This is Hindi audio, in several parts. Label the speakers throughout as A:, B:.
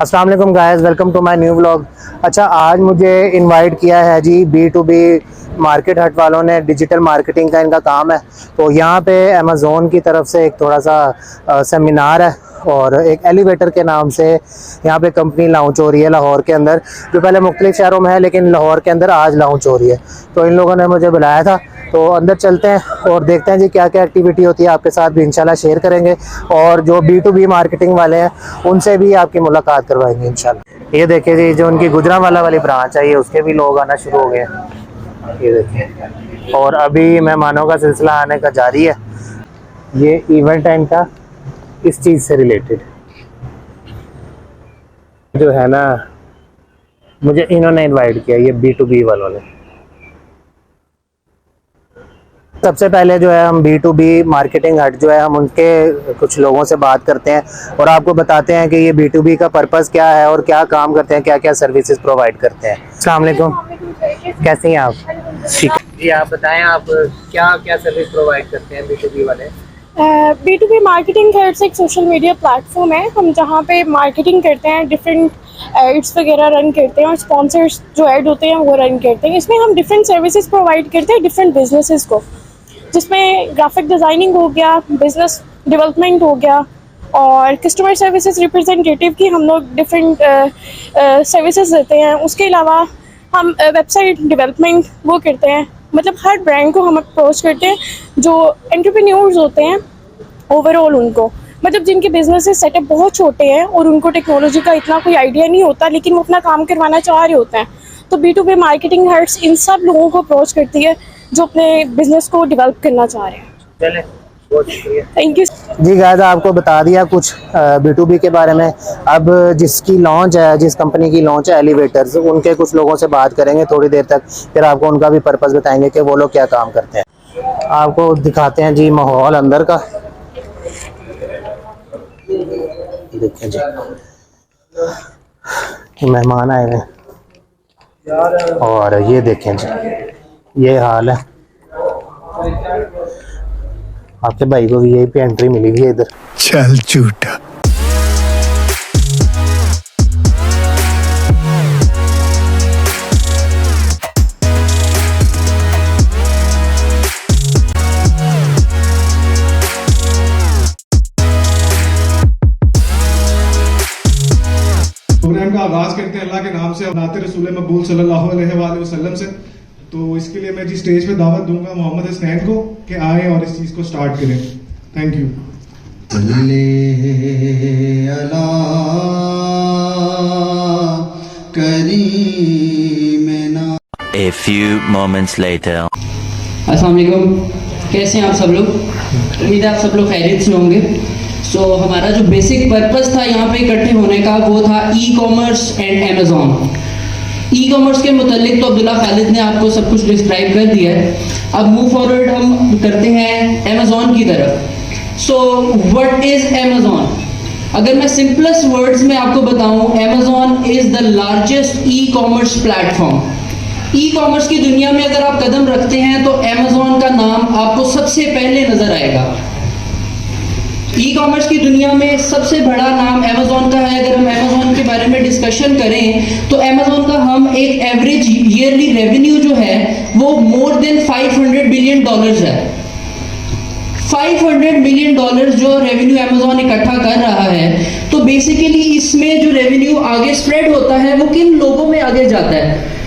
A: अस्सलाम वालेकुम guys, welcome to my new vlog. अच्छा, आज मुझे इनवाइट किया है जी B2B मार्केट हट वालों ने। डिजिटल मार्केटिंग का इनका काम है। तो यहाँ पे अमेज़ोन की तरफ से एक थोड़ा सा सेमिनार है और एक एलिवेटर के नाम से यहाँ पे कंपनी लॉन्च हो रही है लाहौर के अंदर, जो पहले मुख्तलिफ शहरों में है लेकिन लाहौर के अंदर आज लॉन्च हो रही है। तो इन लोगों ने मुझे बुलाया था, तो अंदर चलते हैं और देखते हैं जी क्या क्या एक्टिविटी होती है। आपके साथ भी इंशाल्लाह शेयर करेंगे और जो B2B मार्केटिंग वाले हैं उनसे भी आपकी मुलाकात करवाएंगे इंशाल्लाह। ये देखिए जी, जो उनकी गुजरांवाला वाली ब्रांच है, ये उसके भी लोग आना शुरू हो गए हैं। ये देखिए, और अभी मेहमानों का सिलसिला आने का जारी है। ये इवेंट है इनका, इस चीज़ से रिलेटेड जो है ना, मुझे इन्होंने इनवाइट किया, ये B2B वालों ने। सबसे पहले जो है हम B2B मार्केटिंग हट जो है, हम उनके कुछ लोगों से बात करते हैं और आपको बताते हैं कि ये B2B का पर्पस क्या है और क्या काम करते हैं, क्या क्या सर्विसेज प्रोवाइड करते हैं। अस्सलाम वालेकुम, कैसे हैं आप? ठीक जी, आप बताएं आप क्या क्या सर्विस प्रोवाइड करते हैं B2B वाले?
B: B2B मार्केटिंग हट्स एक सोशल मीडिया प्लेटफॉर्म है, हम जहाँ पे मार्केटिंग करते हैं, डिफरेंट एड्स वगैरह रन करते हैं और स्पॉन्सर्स जो ऐड होते हैं वो रन करते हैं। इसमें हम डिफरेंट सर्विसेज प्रोवाइड करते हैं डिफरेंट बिजनेसेस को, जिसमें ग्राफिक डिज़ाइनिंग हो गया, बिजनेस डेवलपमेंट हो गया और कस्टमर सर्विसेज रिप्रेजेंटेटिव की हम लोग डिफरेंट सर्विसेज देते हैं। उसके अलावा हम वेबसाइट डेवलपमेंट वो करते हैं। मतलब हर ब्रांड को हम अप्रोच करते हैं जो एंटरप्रेन्योर्स होते हैं ओवरऑल, उनको मतलब जिनके बिजनेस सेटअप बहुत छोटे हैं और उनको टेक्नोलॉजी का इतना कोई आइडिया नहीं होता लेकिन वो अपना काम करवाना चाह रहे होते हैं। तो B2B मार्केटिंग हट्स इन सब लोगों को अप्रोच करती है जो अपने बिजनेस को डेवलप करना चाह रहे हैं।
A: चलें, बहुत शुक्रिया,
B: थैंक यू
A: जी। गाइस, आपको बता दिया कुछ B2B के बारे में। अब जिसकी लॉन्च है, जिस कंपनी की लॉन्च है एलिवेटर्स, उनके कुछ लोगों से बात करेंगे थोड़ी देर तक, फिर आपको उनका भी पर्पस बताएंगे कि वो लोग क्या काम करते हैं। आपको दिखाते हैं जी माहौल अंदर का। देखिए जी, मेहमान आए हैं और ये देखें जी, ये हाल है। आपके भाई को भी यही पे एंट्री मिली हुई है इधर।
C: चल झूठा।
D: प्रोग्राम का आगाज करते हैं अल्लाह के नाम से, नाते रसूल मकबूल सल्लल्लाहु अलैहि वसल्लम से। तो इसके लिए मैं जी स्टेज पे दावत दूंगा मोहम्मद हसनैन को कि आए और इस चीज को स्टार्ट करें। Thank you.
E: A few moments later.
F: अस्सलाम वालेकुम, कैसे हैं आप सब लोग? उम्मीद है आप सब लोग खैरियत से होंगे। सो हमारा जो बेसिक पर्पस था यहाँ पे इकट्ठे होने का, वो था ई-कॉमर्स एंड अमेज़ॉन। ई-कॉमर्स के मुतालिक तो अब्दुल्ला खालिद ने आपको सब कुछ डिस्क्राइब कर दिया है। अब मूव फॉरवर्ड हम करते हैं अमेज़ॉन की तरफ। So what is Amazon? अगर मैं सिंपलेस्ट वर्ड्स में आपको बताऊं, Amazon is the largest ecommerce platform. Ecommerce की दुनिया में अगर आप कदम रखते हैं तो अमेज़ॉन का नाम आपको सबसे पहले नजर आएगा। ई-कॉमर्स की दुनिया में सबसे बड़ा नाम अमेज़ॉन का है। अगर हम अमेज़ॉन के बारे में डिस्कशन करें तो अमेज़ॉन का हम एक एवरेज ईयरली रेवेन्यू जो है वो मोर देन $500 बिलियन है। $500 मिलियन जो रेवेन्यू अमेज़ॉन इकट्ठा कर रहा है। तो बेसिकली इसमें जो रेवेन्यू आगे स्प्रेड होता है वो किन लोगों में आगे जाता है?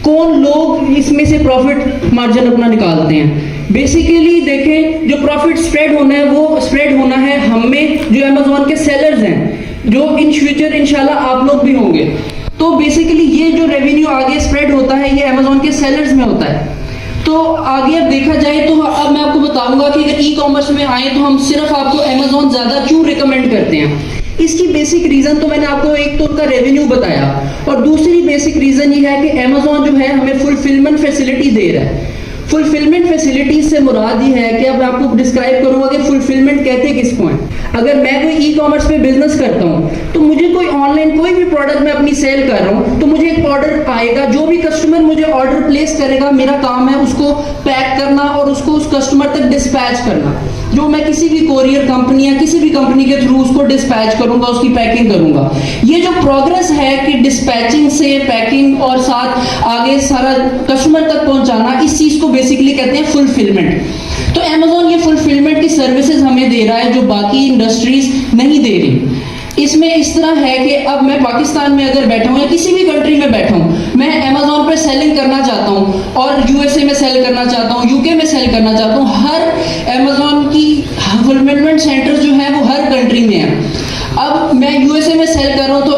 F: कौन लोग इसमें से प्रॉफिट मार्जिन अपना निकालते हैं? बेसिकली देखें, जो प्रॉफिट स्प्रेड होना है वो स्प्रेड होना है हम में, जो अमेज़ॉन के सेलर्स हैं, जो इन फ्यूचर इंशाल्लाह आप लोग भी होंगे। तो बेसिकली ये जो रेवेन्यू आगे स्प्रेड होता है ये अमेज़ॉन के सेलर्स में होता है। तो आगे अब देखा जाए तो अब मैं आपको बताऊंगा कि अगर ई-कॉमर्स में आए तो हम सिर्फ आपको अमेज़ॉन ज़्यादा क्यों रिकमेंड करते हैं। इसकी बेसिक रीज़न तो मैंने आपको एक तो उनका रेवेन्यू बताया और दूसरी बेसिक रीज़न ये है कि अमेज़ॉन जो है हमें फुलफिलमेंट फैसिलिटी दे रहा है। फुलफिलमेंट फैसिलिटीज से मुराद ये है कि अब मैं आपको डिस्क्राइब करूंगा कि फुलफिलमेंट कहते किसको हैं। अगर मैं कोई ई-कॉमर्स पे बिजनेस करता हूँ तो मुझे कोई ऑनलाइन कोई भी प्रोडक्ट मैं अपनी सेल कर रहा हूँ तो मुझे एक ऑर्डर आएगा, जो भी कस्टमर मुझे ऑर्डर प्लेस करेगा मेरा काम है उसको पैक करना और उसको उस कस्टमर तक डिस्पैच करना। जो मैं किसी भी कोरियर कंपनी या किसी भी कंपनी के थ्रू उसको डिस्पैच करूंगा, उसकी पैकिंग करूंगा। ये जो प्रोग्रेस है कि डिस्पैचिंग से पैकिंग और साथ आगे सारा कस्टमर तक पहुंचाना, इस चीज को बेसिकली कहते हैं फुलफिलमेंट। तो अमेजोन ये फुलफिलमेंट की सर्विसेज हमें दे रहा है जो बाकी इंडस्ट्रीज नहीं दे रही। इसमें इस तरह है कि अब मैं पाकिस्तान में अगर बैठा हूँ या किसी भी कंट्री में बैठा हूँ, मैं अमेजोन पे सेलिंग करना चाहता हूँ और यूएसए में सेल करना चाहता हूँ, यूके में सेल करना चाहता हूँ, हर अमेजोन की फुलफिलमेंट सेंटर जो है वो हर कंट्री में है। अब मैं यूएसए में सेल कर रहा हूँ तो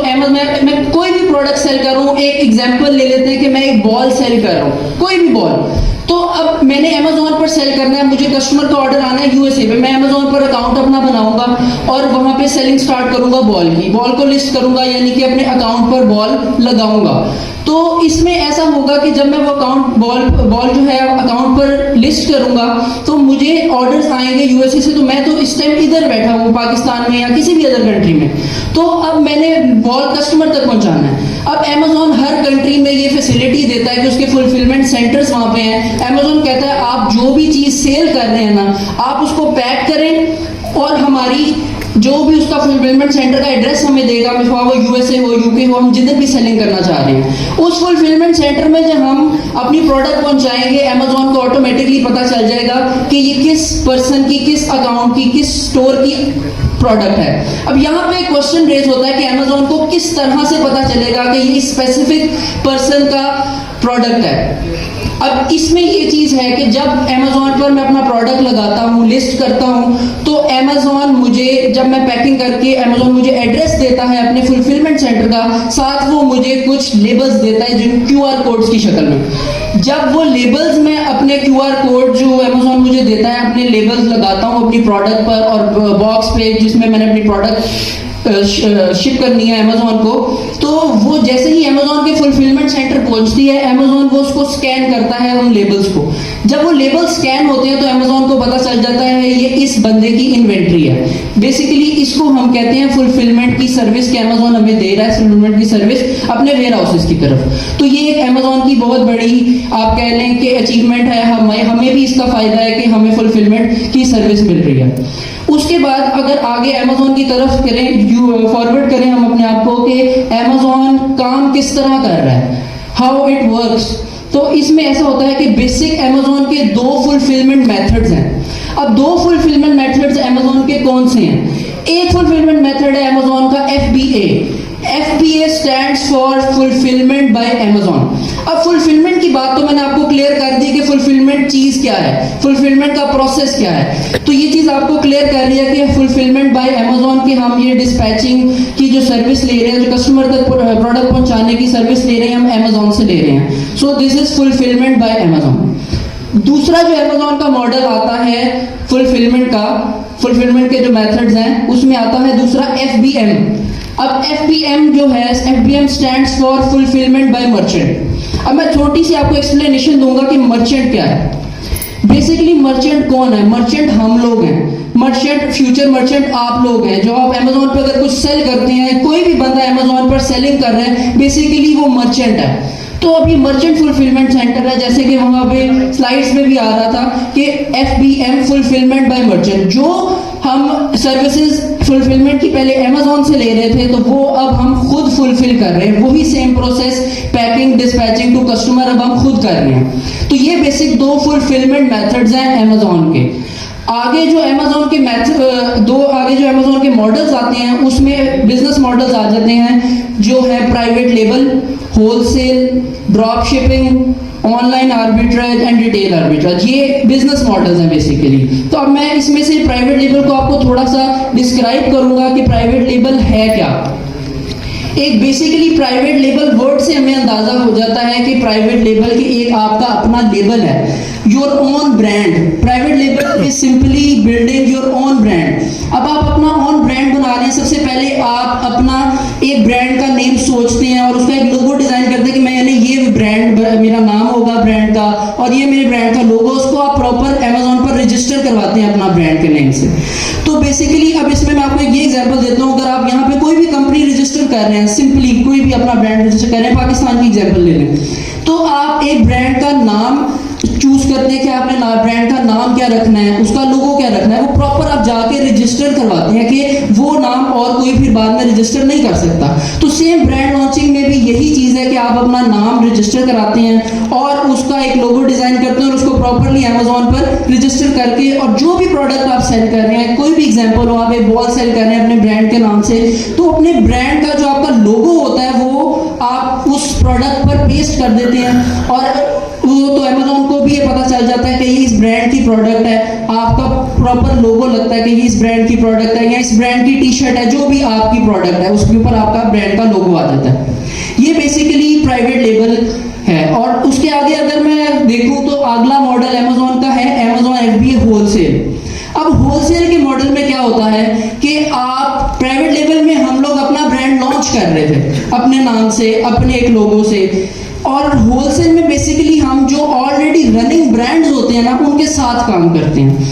F: मैं कोई भी प्रोडक्ट सेल कर रहा हूँ, एक एग्जांपल ले लेते हैं कि मैं एक बॉल सेल कर रहा हूँ, कोई भी बॉल। तो अब मैंने अमेजोन पर सेल करना है, मुझे कस्टमर का ऑर्डर आना है यूएसए में, मैं अमेजोन पर अकाउंट अपना बनाऊंगा और वहां पे सेलिंग स्टार्ट करूंगा बॉल की, बॉल को लिस्ट करूंगा, यानी कि अपने अकाउंट पर बॉल लगाऊंगा। तो इसमें ऐसा होगा कि जब मैं वो अकाउंट बॉल जो है अकाउंट पर लिस्ट करूंगा तो मुझे ऑर्डर्स आएंगे यूएसए से, तो मैं तो इस टाइम इधर बैठा हूँ पाकिस्तान में या किसी भी अदर कंट्री में, तो अब मैंने बॉल कस्टमर तक पहुंचाना है। अब अमेजोन हर कंट्री में ये फैसिलिटी देता है कि उसके फुलफिलमेंट सेंटर्स वहां पे हैं। अमेजोन कहता है आप जो भी चीज सेल कर रहे हैं ना, आप उसको पैक करें और हमारी जो भी उसका फुलफिलमेंट सेंटर का एड्रेस हमें देगा, वो यूएसए हो, यूके हो, हम जिधर भी सेलिंग करना चाह रहे हैं, उस फुलफिलमेंट सेंटर में जब हम अपनी प्रोडक्ट पहुंचाएंगे, अमेजोन को ऑटोमेटिकली पता चल जाएगा कि ये किस पर्सन की, किस अकाउंट की, किस स्टोर की प्रोडक्ट है। अब यहाँ पे क्वेश्चन रेज होता है कि अमेजोन को किस तरह से पता चलेगा कि ये स्पेसिफिक पर्सन का प्रोडक्ट है। अब इसमें ये चीज है कि जब अमेजोन पर मैं अपना प्रोडक्ट लगाता हूँ, लिस्ट करता हूँ, तो अमेजोन मुझे, जब मैं पैकिंग करके अमेजोन मुझे एड्रेस देता है अपने फुलफिलमेंट सेंटर का, साथ वो मुझे कुछ लेबल्स देता है जिन क्यूआर कोड्स की शक्ल में। जब वो लेबल्स में अपने क्यूआर कोड जो अमेजोन मुझे देता है, अपने लेबल्स लगाता हूँ अपनी प्रोडक्ट पर और बॉक्स पे जिसमें मैंने अपनी प्रोडक्ट शिप करनी है अमेजोन को, तो वो जैसे ही अमेजोन के फुलफिलमेंट सेंटर पहुंचती है, अमेजोन वो उसको स्कैन करता है उन लेबल्स को। जब वो लेबल स्कैन होते हैं तो अमेजोन को पता चल जाता है ये इस बंदे की इन्वेंट्री है। बेसिकली इसको हम कहते हैं फुलफिलमेंट की सर्विस, कि अमेजोन हमें दे रहा है फुलफिलमेंट की सर्विस अपने वेयर हाउसेस की तरफ। तो ये एक अमेजोन की बहुत बड़ी आप कह लें कि अचीवमेंट है। हमें भी इसका फायदा है कि हमें फुलफिलमेंट की सर्विस मिल रही है। उसके बाद अगर आगे अमेजोन की तरफ करें, फॉरवर्ड करें हम अपने आप को कि अमेजोन काम किस तरह कर रहा है, हाउ इट वर्क्स, तो इसमें ऐसा होता है कि बेसिक अमेजोन के 2 फुलफिलमेंट मेथड्स हैं। अब 2 फुलफिलमेंट मेथड्स अमेजोन के कौन से हैं? एक फुलफिलमेंट मेथड है अमेजोन का FBA। FBA stands for fulfilment bye Amazon. अब फुलफिलमेंट की बात तो मैंने आपको क्लियर कर दी कि फुलफिलमेंट चीज क्या है, फुलफिलमेंट का प्रोसेस क्या है। तो ये चीज आपको क्लियर कर रही है कि फुलफिलमेंट बाय अमेजोन की हम ये डिस्पैचिंग की जो सर्विस ले रहे हैं, जो कस्टमर तक प्रोडक्ट पहुंचाने की सर्विस ले रहे हैं, हम अमेजोन से ले रहे हैं। So this is fulfilment bye Amazon. दूसरा जो अमेजोन का मॉडल आता है फुलफिलमेंट के जो मेथड्स हैं, उसमें आता है दूसरा FBM। अब FBM जो है, FBM stands for fulfilment bye merchant. अब मैं छोटी सी आपको एक्सप्लेनेशन दूंगा कि मर्चेंट क्या है। बेसिकली मर्चेंट कौन है? मर्चेंट हम लोग हैं। मर्चेंट, फ्यूचर मर्चेंट आप लोग हैं जो आप अमेजोन पर अगर कुछ सेल करते हैं, कोई भी बंदा अमेजोन पर सेलिंग कर रहे हैं, बेसिकली वो मर्चेंट है। तो अब ये मर्चेंट फुलफिलमेंट सेंटर है, जैसे कि वहां पे स्लाइड्स में भी आ रहा था कि FBM फुलफिलमेंट बाय मर्चेंट। जो हम सर्विसेज फुलफिलमेंट की पहले अमेजोन से ले रहे थे, तो वो अब हम खुद फुलफिल कर रहे हैं, वही same process, packing, dispatching to customer, अब हम खुद कर रहे हैं। तो ये बेसिक 2 फुलफिलमेंट मेथड्स हैं अमेजोन के। आगे जो अमेजोन के अमेजोन के मॉडल्स आते हैं, उसमें बिजनेस मॉडल्स आ जाते हैं जो है private label, wholesale, drop shipping, online arbitrage and retail arbitrage. ये बिजनेस मॉडल्स हैं बेसिकली। तो अब मैं इसमें से प्राइवेट लेबल को आपको थोड़ा सा डिस्क्राइब करूंगा कि प्राइवेट लेबल है क्या। एक बेसिकली प्राइवेट लेबल वर्ड से हमें अंदाजा हो जाता है कि प्राइवेट लेबल की एक आपका अपना लेबल है, your own brand. Private label is simply building your own brand. अब आप अपना ओन ब्रांड बना रहे हैं, सबसे पहले आप अपना एक ब्रांड का नेम सोचते हैं और उसका एक लोगो डिजाइन करते हैं कि मैंने ये ब्रांड, मेरा नाम होगा ब्रांड का और ये मेरे ब्रांड का लोगो, उसको आप प्रॉपर अमेजोन पर रजिस्टर करवाते हैं अपना ब्रांड के नेम से। तो बेसिकली अब इसमें मैं आपको ये एग्जांपल देता हूँ, अगर आप यहाँ पे कोई भी कंपनी रजिस्टर कर रहे हैं, सिंपली कोई भी अपना ब्रांड रजिस्टर कर रहे हैं, पाकिस्तान की एग्जांपल ले लें, तो आप एक ब्रांड का नाम चूज चूज करते हैं कि आपने ब्रांड का नाम क्या रखना है, उसका लोगो क्या रखना है, वो प्रॉपर आप जाके रजिस्टर करवाते हैं कि वो नाम और कोई फिर बाद में रजिस्टर नहीं कर सकता। तो सेम ब्रांड लॉन्चिंग में भी यही चीज है कि आप अपना नाम रजिस्टर कराते हैं और उसका एक लोगो डिजाइन करते हैं और उसको प्रॉपरली अमेजोन पर रजिस्टर करके, और जो भी प्रोडक्ट आप सेल कर रहे हैं, कोई भी एग्जांपल हो, आप एक बॉल सेल कर रहे हैं अपने ब्रांड के नाम से, तो अपने ब्रांड का जो आपका लोगो होता है वो आप उस प्रोडक्ट पर पेस्ट कर देते हैं और वो तो अमेजोन को भी ये पता चल जाता है कि ये इस ब्रांड की प्रोडक्ट है, आपका प्रॉपर लोगो लगता है कि ये इस ब्रांड की प्रोडक्ट है या इस ब्रांड की टी शर्ट है, जो भी आपकी प्रोडक्ट है उसके ऊपर आपका ब्रांड का लोगो आ जाता है। ये बेसिकली प्राइवेट लेबल है। और उसके आगे अगर मैं देखूं तो अगला मॉडल अमेजोन का है अमेजोन FBA होलसेल। अब होलसेल के मॉडल में क्या होता है कि आप प्राइवेट लेवल में हम लोग अपना ब्रांड लॉन्च कर रहे थे अपने नाम से, अपने एक लोगो से, और होलसेल में बेसिकली हम जो ऑलरेडी रनिंग ब्रांड्स होते हैं ना उनके साथ काम करते हैं।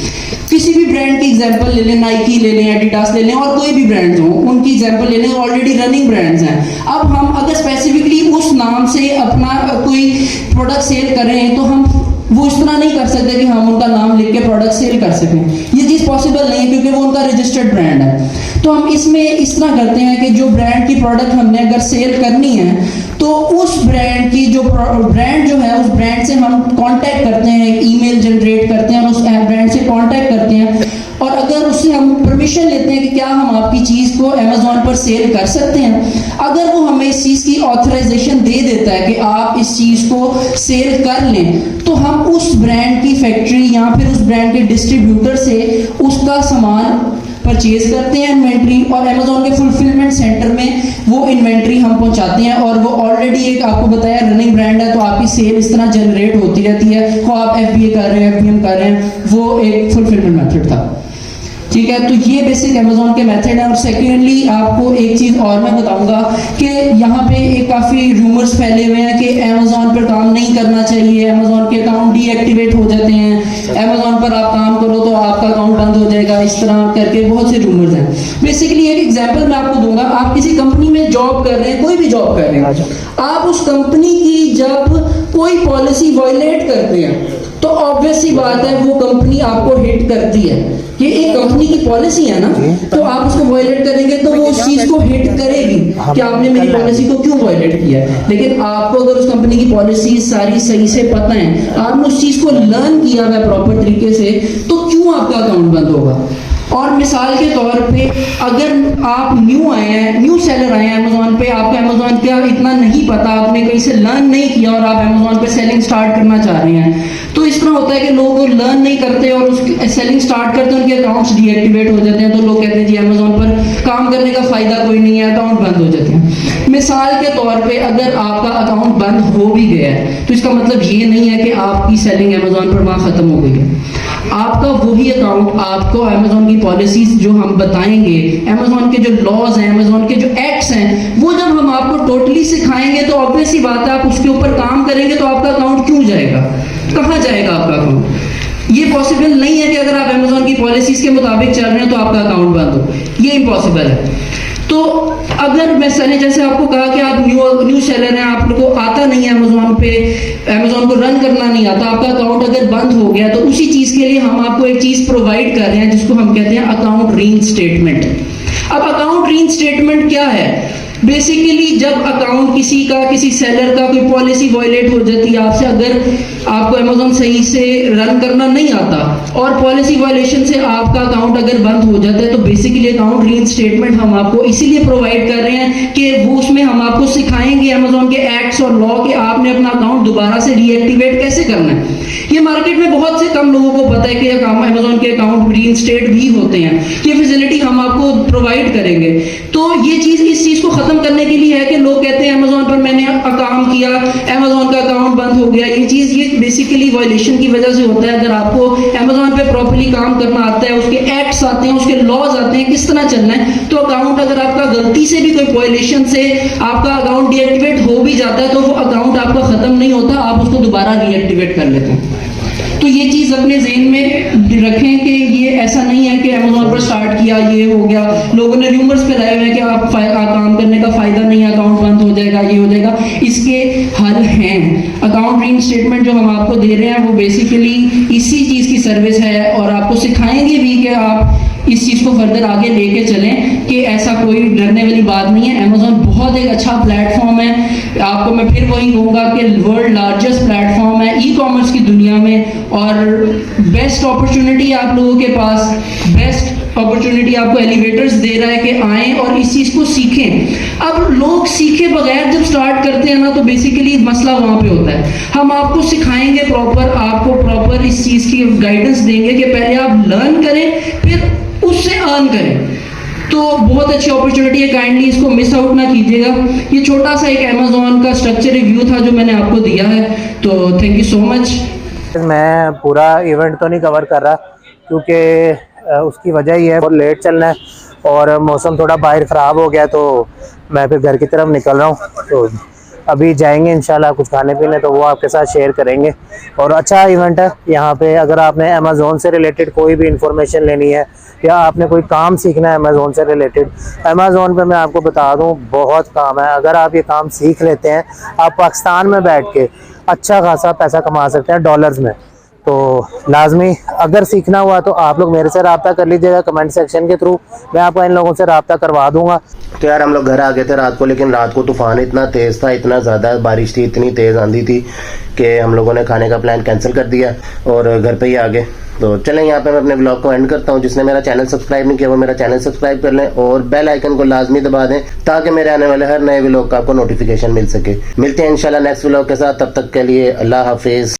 F: किसी भी ब्रांड की एग्जांपल ले लें, नाइकी ले लें, एडिडास ले लें, और कोई भी ब्रांड्स हो उनकी एग्जांपल ले लें, ऑलरेडी रनिंग ब्रांड्स हैं। अब हम अगर स्पेसिफिकली उस नाम से अपना कोई प्रोडक्ट सेल कर रहे हैं तो हम वो इस तरह नहीं कर सकते कि हम उनका नाम लिख के प्रोडक्ट सेल कर सकें, ये चीज़ पॉसिबल नहीं है क्योंकि वो उनका रजिस्टर्ड ब्रांड है। तो हम इसमें इस तरह करते हैं कि जो ब्रांड की प्रोडक्ट हमने अगर सेल करनी है तो उस ब्रांड की जो ब्रांड जो है उस ब्रांड से हम कांटेक्ट करते हैं, ईमेल जनरेट करते हैं और उस ब्रांड से कांटेक्ट करते हैं, और अगर उससे हम परमिशन लेते हैं कि क्या हम आपकी चीज़ को अमेजोन पर सेल कर सकते हैं। अगर वो हमें इस चीज़ की ऑथराइजेशन दे देता है कि आप इस चीज़ को सेल कर लें, तो हम उस ब्रांड की फैक्ट्री या फिर उस ब्रांड के डिस्ट्रीब्यूटर से उसका सामान परचेज करते हैं इन्वेंट्री, और अमेजोन के फुलफिलमेंट सेंटर में वो इन्वेंट्री हम पहुंचाते हैं। और वो ऑलरेडी एक आपको बताया रनिंग ब्रांड है, तो आपकी सेल इस तरह जनरेट होती रहती है। तो आप FBA कर रहे हैं, FBM कर रहे हैं, वो एक फुलफिलमेंट मेथड था। ठीक है, तो ये बेसिक अमेजोन के मेथड है। और सेकेंडली आपको एक चीज़ और मैं बताऊंगा कि यहाँ पे एक काफ़ी रूमर्स फैले हुए हैं कि अमेजोन पर काम नहीं करना चाहिए, अमेजोन के अकाउंट डीएक्टिवेट हो जाते हैं, अमेजोन पर आप काम करो तो आपका अकाउंट बंद हो जाएगा, इस तरह करके बहुत से रूमर्स हैं। बेसिकली एक एग्जांपल मैं आपको दूंगा। आप किसी कंपनी में जॉब कर रहे हैं, कोई भी जॉब कर रहे हैं, आप उस कंपनी की जब कोई पॉलिसी वायलेट करते हैं तो ऑब्वियस सी बात है वो कंपनी आपको हिट करती है। ये एक कंपनी की पॉलिसी है ना, तो आप उसको वायलेट करेंगे तो वो उस चीज को हिट करेगी कि आपने मेरी पॉलिसी को क्यों वायलेट किया है। लेकिन आपको अगर उस कंपनी की पॉलिसी सारी सही से पता है, आपने उस चीज को लर्न किया है प्रॉपर तरीके से, तो क्यों आपका अकाउंट बंद होगा। और मिसाल के तौर पे अगर आप न्यू आए हैं, न्यू सेलर आए हैं अमेजोन पे, आपको अमेजोन का इतना नहीं पता, आपने कहीं से लर्न नहीं किया और आप अमेजोन पे सेलिंग स्टार्ट करना चाह रहे हैं, तो इस तरह होता है कि लोग लर्न नहीं करते और उस सेलिंग स्टार्ट करते हैं, उनके अकाउंट्स डीएक्टिवेट हो जाते हैं। तो लोग कहते हैं जी अमेजोन पर काम करने का फायदा कोई नहीं है, अकाउंट बंद हो जाते हैं। मिसाल के तौर पे अगर आपका अकाउंट बंद हो भी गया है तो इसका मतलब ये नहीं है कि आपकी सेलिंग अमेजोन पर वहाँ खत्म हो गई है। आपका वही अकाउंट आपको अमेजोन की पॉलिसीज जो हम बताएंगे, अमेजोन के जो लॉज हैं, अमेजोन के जो एक्ट्स हैं, वो जब हम आपको टोटली सिखाएंगे तो ऑब्वियस सी बात है आप उसके ऊपर काम करेंगे तो आपका अकाउंट क्यों जाएगा, कहाँ जाएगा आपका अकाउंट। ये पॉसिबल नहीं है कि अगर आप अमेजोन की पॉलिसीज के मुताबिक चल रहे हैं तो आपका अकाउंट बंद हो, ये इम्पॉसिबल है। तो अगर मैंने जैसे आपको कहा कि आप न्यू सेलर हैं, आपको आता नहीं है अमेजोन पे, अमेजोन को रन करना नहीं आता, आपका अकाउंट अगर बंद हो गया तो उसी चीज़ के लिए हम आपको एक चीज़ प्रोवाइड कर रहे हैं जिसको हम कहते हैं अकाउंट रीइंस्टेटमेंट। अब अकाउंट रीइंस्टेटमेंट क्या है? बेसिकली जब अकाउंट किसी का, किसी सेलर का कोई पॉलिसी वायलेट हो जाती है आपसे, अगर आपको अमेजोन सही से रन करना नहीं आता और पॉलिसी वायलेशन से आपका अकाउंट अगर बंद हो जाता है, तो बेसिकली अकाउंट रीइंस्टेटमेंट हम आपको इसीलिए प्रोवाइड कर रहे हैं कि वो उसमें हम आपको सिखाएंगे अमेजोन के एक्ट्स और लॉ कि आपने अपना अकाउंट दोबारा से रीएक्टिवेट कैसे करना है। ये मार्केट में बहुत से कम लोगों को पता है कि अमेजोन के अकाउंट रीइंस्टेट भी होते हैं, ये फैसिलिटी हम आपको प्रोवाइड करेंगे। तो ये चीज़ इस चीज़ को खत्म करने के लिए है कि लोग कहते हैं अमेजोन पर मैंने काम किया, अमेजोन का अकाउंट बंद हो गया। ये चीज़ ये बेसिकली वायलेशन की वजह से होता है। अगर आपको अमेजोन पे प्रॉपर्ली काम करना आता है, उसके एक्ट्स आते हैं, उसके लॉज आते हैं किस तरह चलना है, तो अकाउंट अगर आपका गलती से भी कोई वायलेशन से आपका अकाउंट डीएक्टिवेट हो भी जाता है तो वो अकाउंट आपका खत्म नहीं होता, आप उसको दोबारा रीएक्टिवेट कर लेते हैं। तो ये चीज़ अपने जहन में रखें कि ये ऐसा नहीं है कि अमेजोन पर स्टार्ट किया ये हो गया, लोगों ने रूमर्स फैलाए हुए हैं कि आप काम करने का फ़ायदा नहीं है, अकाउंट बंद हो जाएगा, ये हो जाएगा। इसके हल हैं। अकाउंट रीइंस्टेटमेंट जो हम आपको दे रहे हैं वो बेसिकली इसी चीज़ की सर्विस है, और आपको सिखाएंगे भी कि आप इस चीज़ को फर्दर आगे लेके चलें कि ऐसा कोई डरने वाली बात नहीं है। अमेजोन बहुत एक अच्छा प्लेटफॉर्म है। आपको मैं फिर वही कहूँगा कि वर्ल्ड लार्जेस्ट प्लेटफॉर्म है ई कॉमर्स की दुनिया में, और बेस्ट अपॉर्चुनिटी आप लोगों के पास, बेस्ट अपॉर्चुनिटी आपको एलिवेटर्स दे रहा है कि आएँ और इस चीज़ को सीखें। अब लोग सीखे बगैर जब स्टार्ट करते हैं ना, तो बेसिकली मसला वहाँ पे होता है। हम आपको सिखाएंगे प्रॉपर, आपको प्रॉपर इस चीज़ की गाइडेंस देंगे कि पहले आप लर्न करें, फिर उससे अर्न करें। तो बहुत अच्छी अपॉर्चुनिटी है, काइंडली इसको मिस आउट ना कीजिएगा। ये छोटा सा एक अमेजोन का स्ट्रक्चर रिव्यू था जो मैंने आपको दिया है, तो थैंक यू सो मच।
A: मैं पूरा इवेंट तो नहीं कवर कर रहा क्योंकि उसकी वजह ही है, बहुत लेट चलना है और मौसम थोड़ा बाहर ख़राब हो गया, तो मैं फिर घर की तरफ निकल रहा हूँ। तो अभी जाएंगे इंशाल्लाह कुछ खाने पीने, तो वो आपके साथ शेयर करेंगे। और अच्छा इवेंट है यहाँ पे। अगर आपने अमेज़ोन से रिलेटेड कोई भी इंफॉर्मेशन लेनी है या आपने कोई काम सीखना है अमेज़ोन से रिलेटेड, अमेज़ोन पे मैं आपको बता दूँ बहुत काम है। अगर आप ये काम सीख लेते हैं, आप पाकिस्तान में बैठ के अच्छा खासा पैसा कमा सकते हैं डॉलर्स में। तो लाजमी अगर सीखना हुआ तो आप लोग मेरे से रब्ता कर लीजिएगा कमेंट सेक्शन के थ्रू, मैं आपको इन लोगों से रब्ता करवा दूंगा।
C: तो यार हम लोग घर आ गए थे रात को, लेकिन रात को तूफान इतना तेज़ था, इतना ज़्यादा बारिश थी, इतनी तेज़ आंधी थी कि हम लोगों ने खाने का प्लान कैंसिल कर दिया और घर पे ही आ गए। तो चलें यहाँ पे मैं अपने ब्लॉग को एंड करता हूँ। जिसने मेरा चैनल सब्सक्राइब नहीं किया वो मेरा चैनल सब्सक्राइब कर लें और बेल आइकन को लाजमी दबा दें ताकि मेरे आने वाले हर नए व्लॉग का आपको नोटिफिकेशन मिल सके। मिलते हैं इंशाल्लाह नेक्स्ट व्लॉग के साथ, तब तक के लिए अल्लाह हाफिज़।